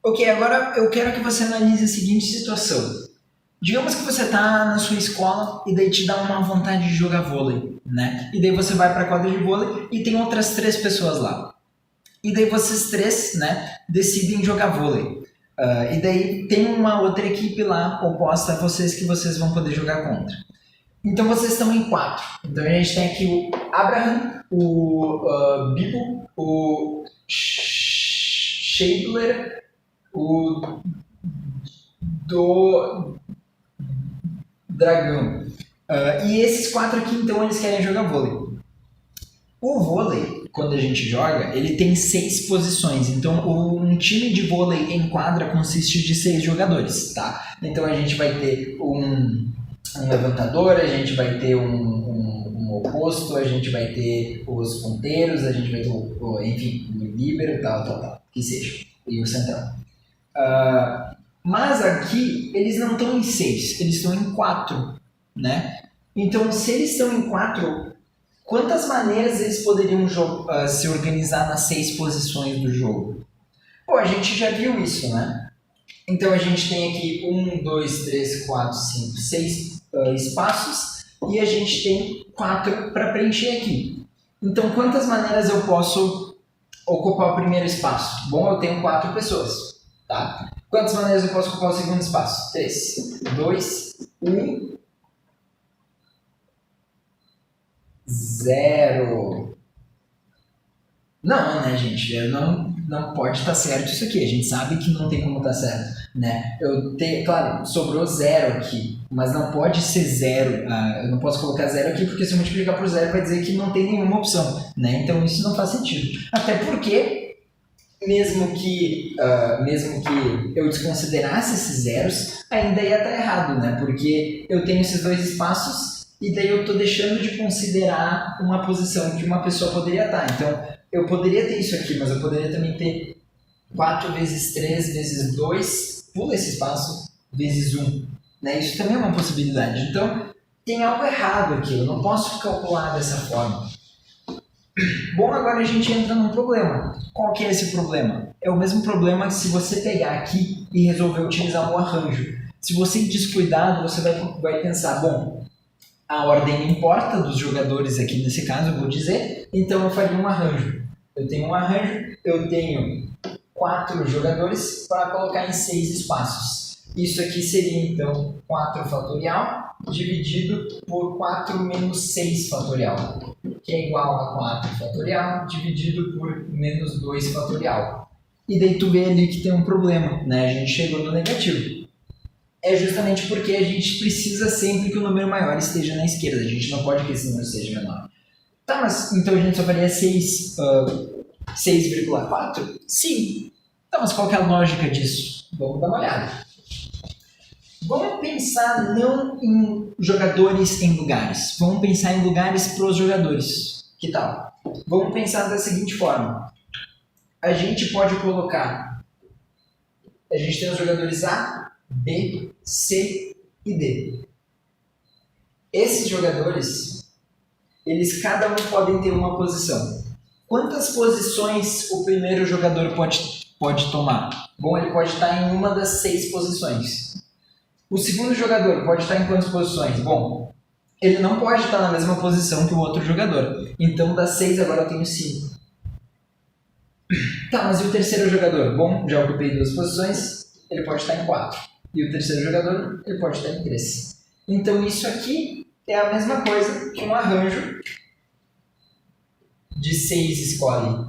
Ok, agora eu quero que você analise a seguinte situação. Digamos que você está na sua escola e daí te dá uma vontade de jogar vôlei, né? E daí você vai para a quadra de vôlei e tem outras 3 pessoas lá. E daí vocês 3, né, decidem jogar vôlei. E daí tem uma outra equipe lá oposta a vocês que vocês vão poder jogar contra. Então vocês estão em 4. Então a gente tem aqui o Abraham, o Bibo, o Scheibler, o do Dragão. E esses 4 aqui, então, eles querem jogar vôlei. O vôlei, quando a gente joga, ele tem 6 posições. Então, um time de vôlei em quadra consiste de 6 jogadores, tá? Então, a gente vai ter um levantador, a gente vai ter um oposto, a gente vai ter os ponteiros, a gente vai ter, enfim, o líbero, tal, que seja, e o central. Mas aqui, eles não estão em 6, eles estão em 4, né? Então, se eles estão em 4, quantas maneiras eles poderiam se organizar nas 6 posições do jogo? Pô, a gente já viu isso, né? Então, a gente tem aqui 1, 2, 3, 4, 5, 6 espaços e a gente tem 4 para preencher aqui. Então, quantas maneiras eu posso ocupar o primeiro espaço? Bom, eu tenho 4 pessoas, tá? Quantas maneiras eu posso ocupar o segundo espaço? 3, 2, 1, 0. Não, né, gente? Não pode estar certo isso aqui. A gente sabe que não tem como estar certo, né? Claro, sobrou 0 aqui, mas não pode ser 0. Eu não posso colocar 0 aqui porque se eu multiplicar por 0 vai dizer que não tem nenhuma opção, né? Então isso não faz sentido. Até porque mesmo que eu desconsiderasse esses zeros, ainda ia estar errado, né? Porque eu tenho esses 2 espaços e daí eu estou deixando de considerar uma posição que uma pessoa poderia estar. Então, eu poderia ter isso aqui, mas eu poderia também ter 4 vezes 3 vezes 2, pula esse espaço, vezes 1. Né? Isso também é uma possibilidade. Então, tem algo errado aqui, eu não posso calcular dessa forma. Bom, agora a gente entra num problema. Qual que é esse problema? É o mesmo problema que se você pegar aqui e resolver utilizar um arranjo. Se você ir descuidado, você vai pensar, bom, a ordem não importa dos jogadores aqui nesse caso, eu vou dizer, então eu faria um arranjo. Eu tenho um arranjo, eu tenho 4 jogadores para colocar em 6 espaços. Isso aqui seria então 4 fatorial dividido por 4 menos 6 fatorial, que é igual a 4 fatorial dividido por menos 2 fatorial. E daí tu vê ali que tem um problema, né? A gente chegou no negativo. É justamente porque a gente precisa sempre que o número maior esteja na esquerda. A gente não pode que esse número seja menor. Tá, mas então a gente só faria 6,4? Sim. Tá, mas qual que é a lógica disso? Vamos dar uma olhada. Vamos pensar não em jogadores em lugares. Vamos pensar em lugares para os jogadores. Que tal? Vamos pensar da seguinte forma. A gente pode colocar... A gente tem os jogadores A, B, C e D. Esses jogadores, eles cada um podem ter uma posição. Quantas posições o primeiro jogador pode tomar? Bom, ele pode estar em uma das 6 posições. O segundo jogador pode estar em quantas posições? Bom, ele não pode estar na mesma posição que o outro jogador. Então, das 6 agora eu tenho 5. Tá, mas e o terceiro jogador? Bom, já ocupei 2 posições, ele pode estar em 4. E o terceiro jogador, ele pode estar em 3. Então, isso aqui é a mesma coisa que um arranjo de 6 escolhe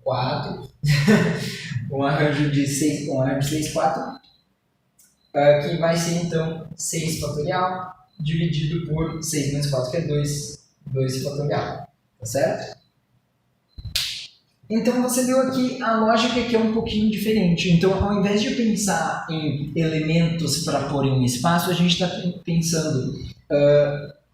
4. Um arranjo de 6, 4, que vai ser então 6 fatorial dividido por 6 menos 4, que é 2 fatorial. Tá certo? Então você viu aqui a lógica que é um pouquinho diferente. Então, ao invés de pensar em elementos para pôr em um espaço, a gente está pensando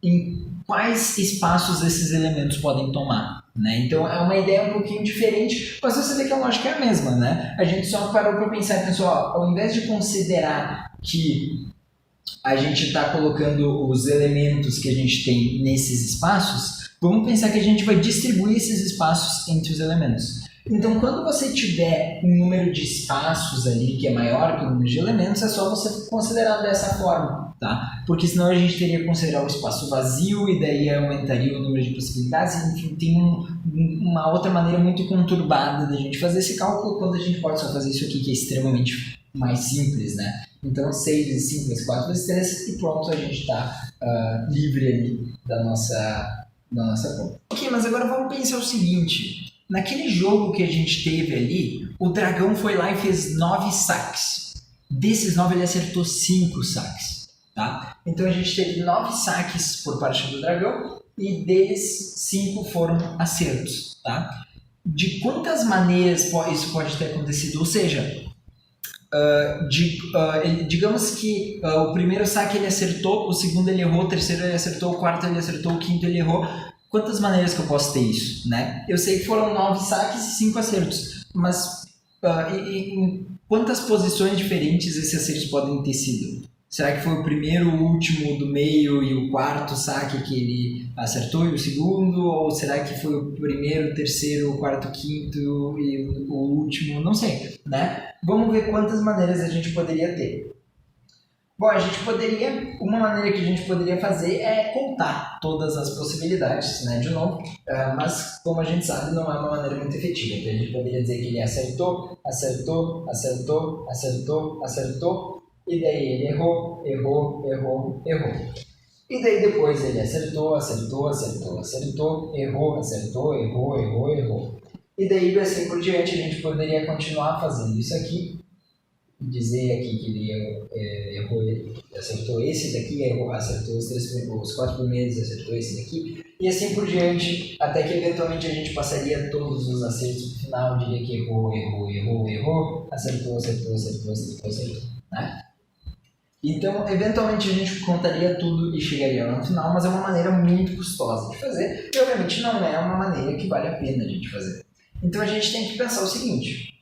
em quais espaços esses elementos podem tomar. Né? Então, é uma ideia um pouquinho diferente, mas você vê que a lógica é a mesma. Né? A gente só parou para pensar e pensou, ao invés de considerar que a gente está colocando os elementos que a gente tem nesses espaços, vamos pensar que a gente vai distribuir esses espaços entre os elementos. Então, quando você tiver um número de espaços ali que é maior que o número de elementos, é só você considerar dessa forma, tá? Porque senão a gente teria que considerar o espaço vazio e daí aumentaria o número de possibilidades. Enfim, tem uma outra maneira muito conturbada da gente fazer esse cálculo, quando a gente pode só fazer isso aqui, que é extremamente mais simples, né? Então, 6 vezes 5 vezes 4 vezes 3 e pronto, a gente está livre ali da nossa conta. Ok, mas agora vamos pensar o seguinte. Naquele jogo que a gente teve ali, o dragão foi lá e fez 9 saques. Desses 9 ele acertou 5 saques, tá? Então a gente teve 9 saques por parte do dragão e deles 5 foram acertos, tá? De quantas maneiras isso pode ter acontecido? Ou seja, digamos que o primeiro saque ele acertou, o segundo ele errou, o terceiro ele acertou, o quarto ele acertou, o quinto ele errou. Quantas maneiras que eu posso ter isso, né? Eu sei que foram 9 saques e 5 acertos, mas em quantas posições diferentes esses acertos podem ter sido? Será que foi o primeiro, o último, do meio e o quarto saque que ele acertou e o segundo? Ou será que foi o primeiro, o terceiro, o quarto, o quinto e o último? Não sei, né? Vamos ver quantas maneiras a gente poderia ter. Bom, uma maneira que a gente poderia fazer é contar todas as possibilidades, né, de novo, mas como a gente sabe, não é uma maneira muito efetiva. Então a gente poderia dizer que ele acertou, acertou, acertou, acertou, acertou, e daí ele errou, errou, errou, errou. E daí depois ele acertou, acertou, acertou, acertou, errou, acertou, errou, errou, errou. E daí assim por diante a gente poderia continuar fazendo isso aqui, dizer aqui que ele errou, ele acertou esse daqui, errou, acertou os 4 primeiros, acertou esse daqui, e assim por diante, até que eventualmente a gente passaria todos os acertos no final, diria que errou, errou, errou, errou, acertou, acertou, acertou, acertou, acertou, né? Então, eventualmente a gente contaria tudo e chegaria no final, mas é uma maneira muito custosa de fazer, e obviamente não é uma maneira que vale a pena a gente fazer. Então a gente tem que pensar o seguinte,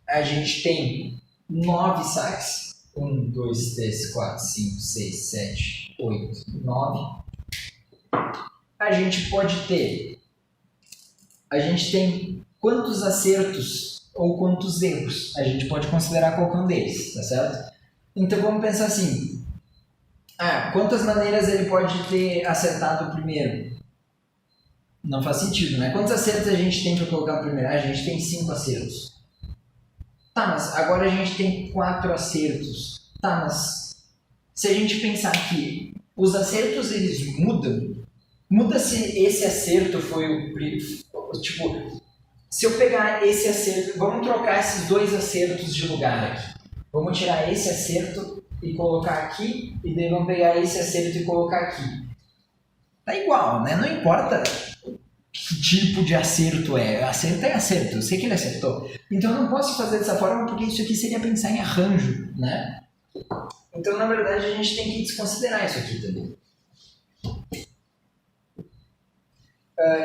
a gente tem 9 saques, 1, 2, 3, 4, 5, 6, 7, 8, 9. A gente tem quantos acertos ou quantos erros a gente pode considerar qualquer um deles, tá certo? Então vamos pensar assim, quantas maneiras ele pode ter acertado o primeiro? Não faz sentido, né? Quantos acertos a gente tem para colocar o primeiro? A gente tem 5 acertos. Tá, mas agora a gente tem 4 acertos. Tá, mas se a gente pensar que os acertos eles mudam, muda se esse acerto foi o... Tipo, se eu pegar esse acerto, vamos trocar esses 2 acertos de lugar aqui. Vamos tirar esse acerto e colocar aqui, e daí vamos pegar esse acerto e colocar aqui. Tá igual, né? Não importa que tipo de acerto é. Acerto é acerto, eu sei que ele acertou. Então eu não posso fazer dessa forma porque isso aqui seria pensar em arranjo, né? Então, na verdade, a gente tem que desconsiderar isso aqui também.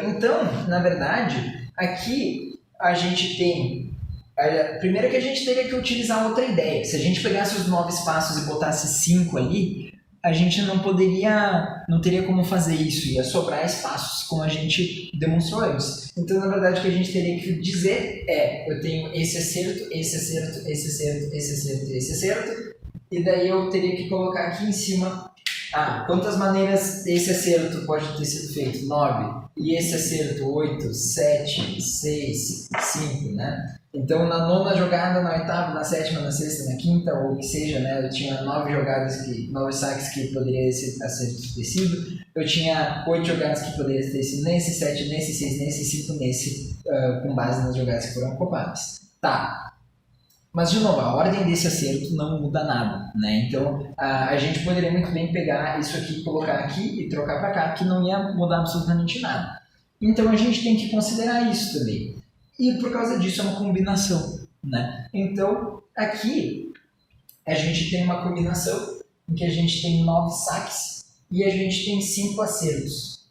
Então, na verdade, aqui a gente tem... Primeiro que a gente teria que utilizar outra ideia. Se a gente pegasse os 9 espaços e botasse 5 ali, a gente não teria como fazer isso, ia sobrar espaços, como a gente demonstrou antes. Então, na verdade, o que a gente teria que dizer é, eu tenho esse acerto, esse acerto, esse acerto, esse acerto, esse acerto, e daí eu teria que colocar aqui em cima, quantas maneiras esse acerto pode ter sido feito? 9. E esse acerto, 8, 7, 6, 5, né? Então, na 9ª jogada, na 8ª, na 7ª, na 6ª, na 5ª, ou o que seja, né? Eu tinha 9 saques que poderia ser sido. Eu tinha 8 jogadas que poderiam ter sido nesse, 7 nesse, 6 nesse, 5 nesse, com base nas jogadas que foram ocupadas. Tá. Mas, de novo, a ordem desse acerto não muda nada, né? Então, a gente poderia muito bem pegar isso aqui, colocar aqui e trocar para cá, que não ia mudar absolutamente nada. Então, a gente tem que considerar isso também. E, por causa disso, é uma combinação, né? Então, aqui, a gente tem uma combinação em que a gente tem 9 saques e a gente tem 5 acertos,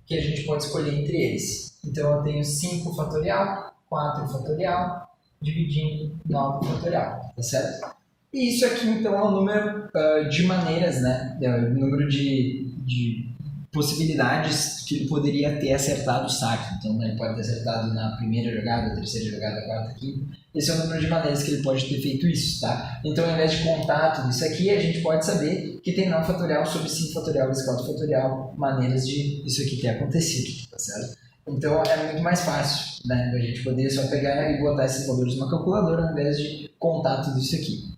que a gente pode escolher entre eles. Então, eu tenho 5 fatorial, 4 fatorial, dividindo 9 fatorial, tá certo? E isso aqui, então, é o número de maneiras, né? É o número de possibilidades que ele poderia ter acertado o saque. Então, né, ele pode ter acertado na primeira jogada, terceira jogada, quarta, quinta. Esse é o número de maneiras que ele pode ter feito isso, tá? Então, ao invés de contar tudo isso aqui, a gente pode saber que tem não fatorial sobre 5 fatorial vezes 4 fatorial maneiras de isso aqui ter acontecido, tá certo? Então, é muito mais fácil, né? A gente poder só pegar e botar esses valores numa calculadora ao invés de contar tudo isso aqui.